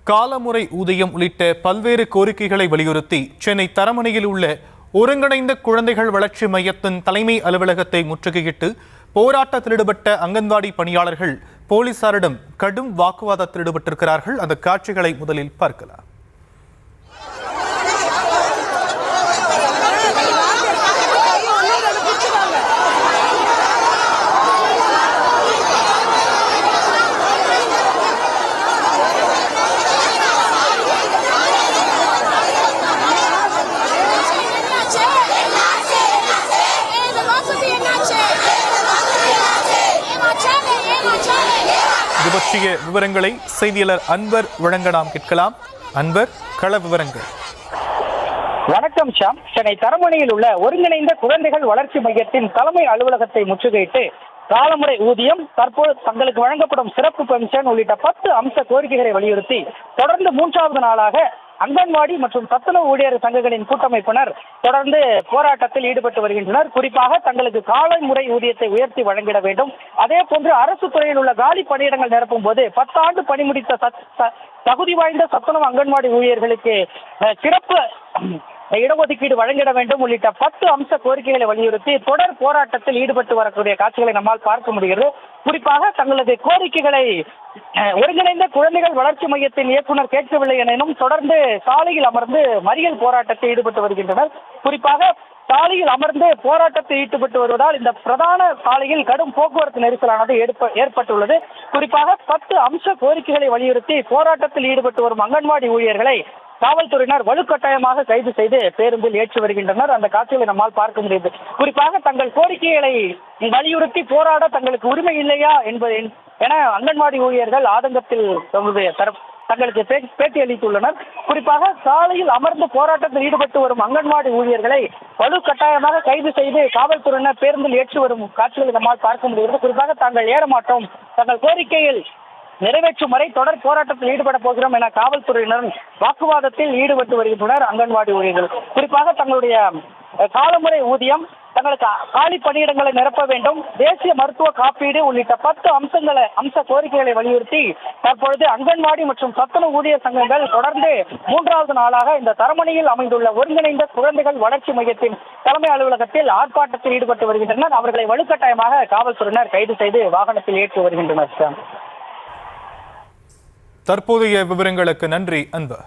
காலமுறை ஊதியம் உள்ளிட்ட பல்வேறு கோரிக்கைகளை வலியுறுத்தி சென்னை தரமணியில் உள்ள ஒருங்கிணைந்த குழந்தைகள் வளர்ச்சி மையத்தின் தலைமை அலுவலகத்தை முற்றுகையிட்டு போராட்டத்தில் ஈடுபட்ட அங்கன்வாடி பணியாளர்கள் போலீசாரிடம் கடும் வாக்குவாதத்தில் ஈடுபட்டிருக்கிறார்கள். அந்த காட்சிகளை முதலில் பார்க்கலாம். இது பற்றிய விவரங்களை செய்தியாளர் அன்வர் வழங்க நாம் கேட்கலாம். அன்வர், கள விவரங்கள். வணக்கம் ஷாம். சென்னை தரமணியில் உள்ள ஒருங்கிணைந்த குழந்தைகள் வளர்ச்சி மையத்தின் தலைமை அலுவலகத்தை முற்றுகையிட்டு காலமுறை ஊதியம், தற்போது தங்களுக்கு வழங்கப்படும் சிறப்பு பென்ஷன் உள்ளிட்ட 10 அம்ச கோரிக்கைகளை வலியுறுத்தி தொடர்ந்து 3வது நாளாக அங்கன்வாடி மற்றும் சத்துணவு ஊழியர் சங்கங்களின் கூட்டமைப்பினர் தொடர்ந்து போராட்டத்தில் ஈடுபட்டு வருகின்றனர். குறிப்பாக தங்களுக்கு காலை முறை ஊதியத்தை உயர்த்தி வழங்கிட வேண்டும். அதே போன்று அரசு துறையில் உள்ள காலி பணியிடங்கள் நிரப்பும் போது 10 ஆண்டு பணி முடித்த தகுதி வாய்ந்த சத்துணவு அங்கன்வாடி ஊழியர்களுக்கு சிறப்பு இடஒதுக்கீடு வழங்கிட வேண்டும் உள்ளிட்ட 10 அம்ச கோரிக்கைகளை வலியுறுத்தி தொடர் போராட்டத்தில் ஈடுபட்டு வரக்கூடிய காட்சிகளை நம்மால் பார்க்க முடிகிறது. குறிப்பாக தங்களது கோரிக்கைகளை ஒருங்கிணைந்த குழந்தைகள் வளர்ச்சி மையத்தின் இயக்குநர் கேட்கவில்லை எனும் தொடர்ந்து சாலையில் அமர்ந்து மறியல் போராட்டத்தில் ஈடுபட்டு வருகின்றனர். குறிப்பாக சாலையில் அமர்ந்து போராட்டத்தில் ஈடுபட்டு வருவதால் இந்த பிரதான சாலையில் கடும் போக்குவரத்து நெரிசலானது ஏற்பட்டுள்ளது. குறிப்பாக 10 அம்ச கோரிக்கைகளை வலியுறுத்தி போராட்டத்தில் ஈடுபட்டு வரும் அங்கன்வாடி ஊழியர்களை காவல்துறையினர் வலுக்கட்டாயமாக கைது செய்து பேருந்தில் ஏற்றி வருகின்றனர். அந்த காட்சிகளை நம்மால் பார்க்க முடியுது. குறிப்பாக தங்கள் கோரிக்கைகளை வலியுறுத்தி போராட தங்களுக்கு உரிமை இல்லையா என அங்கன்வாடி ஊழியர்கள் ஆதங்கத்தில் தங்களுக்கு பேட்டி அளித்துள்ளனர். குறிப்பாக சாலையில் அமர்ந்து போராட்டத்தில் ஈடுபட்டு வரும் அங்கன்வாடி ஊழியர்களை வலுக்கட்டாயமாக கைது செய்து காவல்துறையினர் பேருந்தில் ஏற்றி வரும் காட்சிகளை நம்மால் பார்க்க முடிகிறது. குறிப்பாக தாங்கள் ஏற மாட்டோம், தங்கள் கோரிக்கையில் நிறைவேற்றும் வரை தொடர் போராட்டத்தில் ஈடுபட போகிறோம் என காவல்துறையினர் வாக்குவாதத்தில் ஈடுபட்டு வருகின்றனர். அங்கன்வாடி ஊழியர்கள் குறிப்பாக தங்களுடைய காலமுறை ஊதியம், தங்களுக்கு காலி பணியிடங்களை நிரப்ப வேண்டும், தேசிய மருத்துவ காப்பீடு உள்ளிட்ட 10 அம்ச கோரிக்கைகளை வலியுறுத்தி தற்பொழுது அங்கன்வாடி மற்றும் சத்துணவு ஊழியர் சங்கங்கள் தொடர்ந்து 3வது நாளாக இந்த தரமணியில் அமைந்துள்ள ஒருங்கிணைந்த குழந்தைகள் வளர்ச்சி மையத்தின் தலைமை அலுவலகத்தில் ஆர்ப்பாட்டத்தில் ஈடுபட்டு வருகின்றனர். அவர்களை வலுக்கட்டாயமாக காவல்துறையினர் கைது செய்து வாகனத்தில் ஏற்றி வருகின்றனர். தற்போதைய விவரங்களுக்கு நன்றி அன்பர்.